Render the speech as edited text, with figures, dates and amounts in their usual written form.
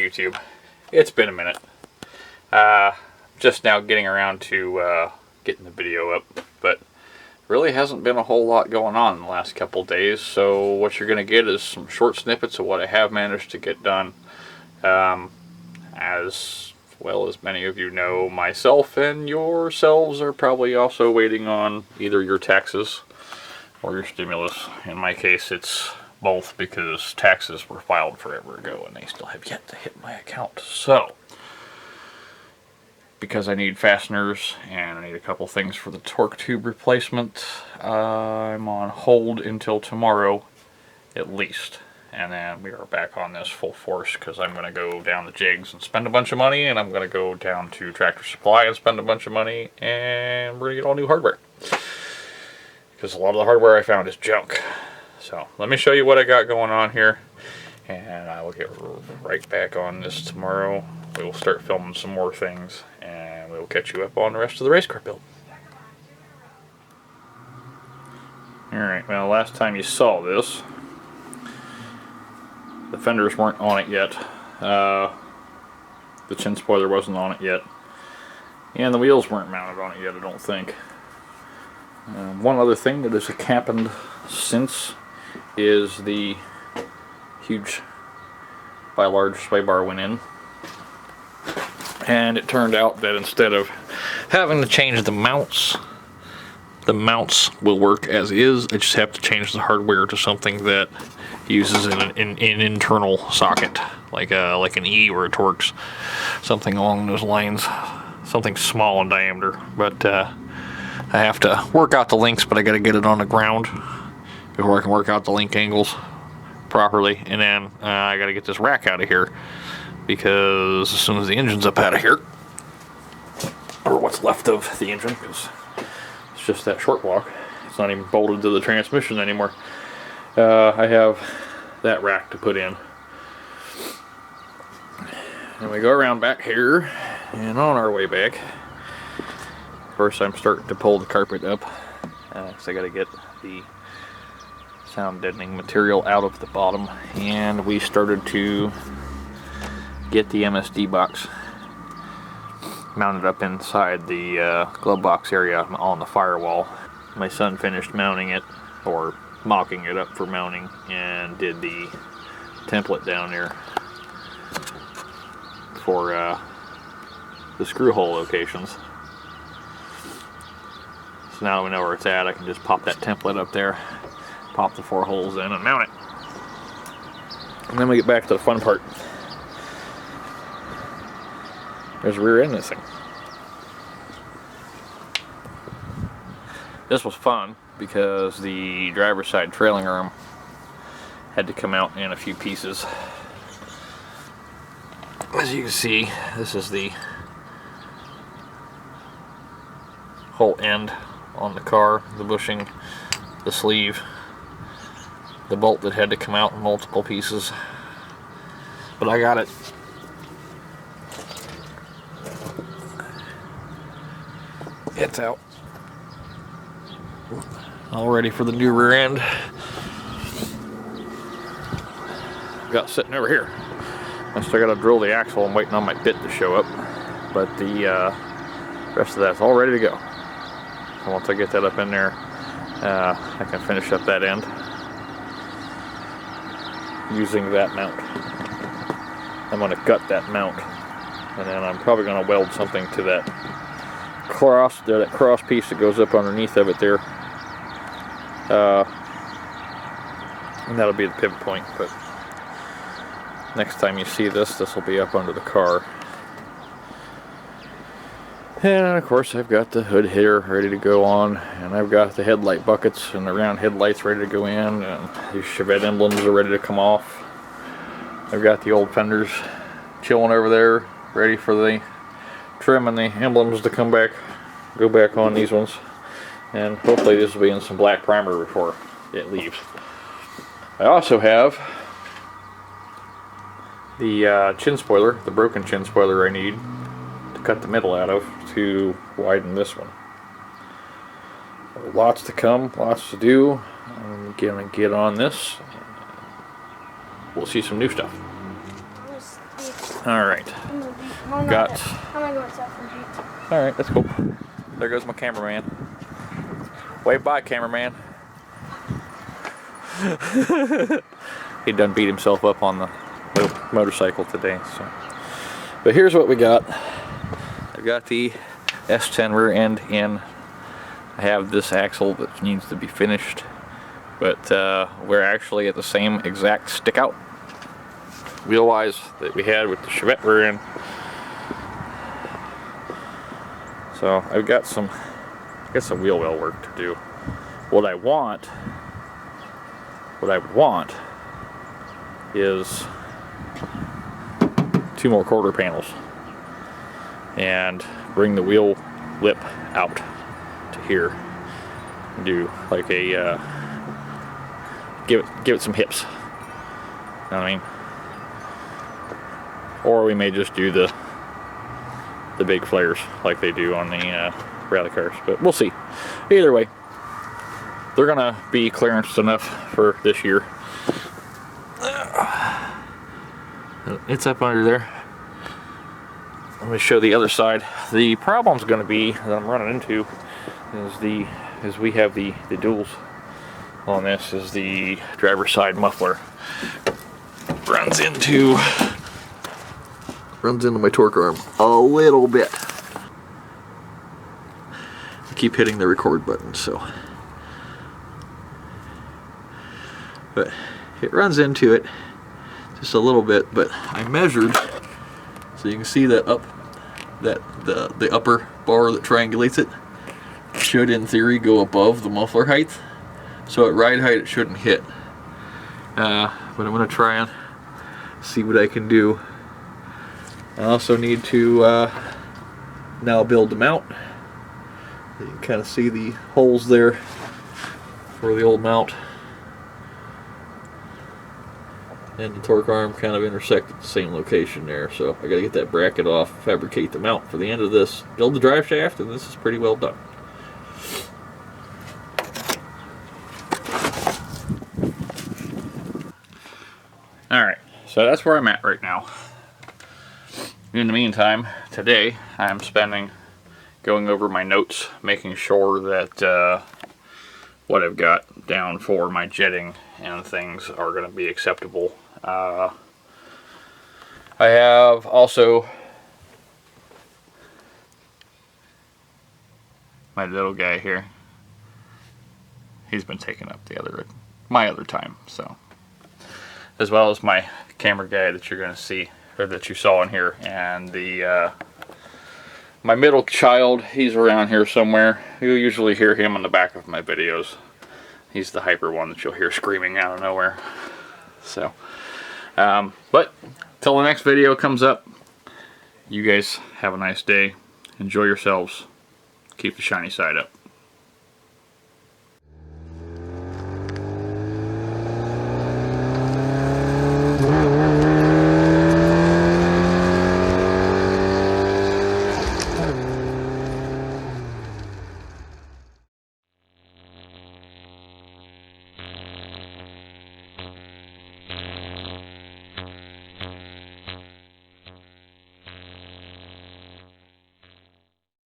YouTube. It's been a minute. Just now getting around to getting the video up, but really hasn't been a whole lot going on in the last couple days, so what you're going to get is some short snippets of what I have managed to get done. As well as many of you know, myself and yourselves are probably also waiting on either your taxes or your stimulus. In my case, it's both, because taxes were filed forever ago and they still have yet to hit my account. So, because I need fasteners and I need a couple things for the torque tube replacement, I'm on hold until tomorrow at least. And then we are back on this full force, because I'm going to go down to Jigs and spend a bunch of money, and I'm going to go down to Tractor Supply and spend a bunch of money, and we're going to get all new hardware. Because a lot of the hardware I found is junk. So let me show you what I got going on here, and I will get right back on this tomorrow. We will start filming some more things, and we will catch you up on the rest of the race car build. Alright, well, last time you saw this, the fenders weren't on it yet. The chin spoiler wasn't on it yet. And the wheels weren't mounted on it yet, I don't think. One other thing that has happened since is the huge by large sway bar went in. And it turned out that instead of having to change the mounts will work as is. I just have to change the hardware to something that uses an internal socket, like an E or a Torx, something along those lines, something small in diameter. But I have to work out the links, but I got to get it on the ground before I can work out the link angles properly, and then I got to get this rack out of here, because as soon as the engine's up out of here, or what's left of the engine, because it's just that short block, it's not even bolted to the transmission anymore. I have that rack to put in. And we go around back here, and on our way back, first I'm starting to pull the carpet up, because I got to get the sound deadening material out of the bottom, and we started to get the MSD box mounted up inside the glove box area on the firewall. My son finished mounting it, or mocking it up for mounting, and did the template down there for the screw hole locations. So now we know where it's at. I can just pop that template up there, pop the 4 holes in, and mount it. And then we get back to the fun part. There's a rear end missing. This was fun because the driver's side trailing arm had to come out in a few pieces. As you can see, this is the whole end on the car, the bushing, the sleeve, the bolt that had to come out in multiple pieces. But I got it. It's out. All ready for the new rear end. Got sitting over here. I still got to drill the axle. I'm waiting on my bit to show up, but the rest of that's all ready to go. So once I get that up in there, I can finish up that end using that mount. I'm going to gut that mount, and then I'm probably going to weld something to that cross piece that goes up underneath of it there. And that'll be the pivot point, but next time you see this will be up under the car. And of course I've got the hood here ready to go on, and I've got the headlight buckets and the round headlights ready to go in, and these Chevette emblems are ready to come off. I've got the old fenders chilling over there, ready for the trim and the emblems to come back, go back on these ones, and hopefully this will be in some black primer before it leaves. I also have the chin spoiler, the broken chin spoiler I need to cut the middle out of to widen this one. Lots to come, lots to do. I'm gonna get on this. We'll see some new stuff. Alright. Got. Alright, that's cool. There goes my cameraman. Wave bye, cameraman. He done beat himself up on the motorcycle today. So, but here's what we got. I've got the S10 rear end in. I have this axle that needs to be finished, but we're actually at the same exact stick out wheel-wise that we had with the Chevette rear end. So I've got some wheel well work to do. What I would want is 2 more quarter panels and bring the wheel lip out to here and do like a give it some hips. You know what I mean? Or we may just do the big flares like they do on the rally cars, but we'll see. Either way, they're gonna be clearance enough for this year. It's up under there. Let me show the other side. The problem's gonna be that I'm running into is we have the duals on this, is the driver's side muffler runs into my torque arm a little bit. I keep hitting the record button, so. But it runs into it just a little bit, but I measured, so you can see that the upper bar that triangulates it should in theory go above the muffler height, so at ride height it shouldn't hit. But I'm going to try and see what I can do. I also need to now build the mount. You can kind of see the holes there for the old mount. And the torque arm kind of intersect at the same location there, so I gotta get that bracket off, fabricate the mount for the end of this, build the drive shaft, and this is pretty well done. Alright, so that's where I'm at right now. In the meantime, today I'm spending going over my notes, making sure that what I've got down for my jetting and things are going to be acceptable. I have also my little guy here. He's been taking up my other time, so, as well as my camera guy that you're going to see, or that you saw in here, and the my middle child. He's around here somewhere. You'll usually hear him on the back of my videos. He's the hyper one that you'll hear screaming out of nowhere. So, but till the next video comes up, you guys have a nice day. Enjoy yourselves. Keep the shiny side up.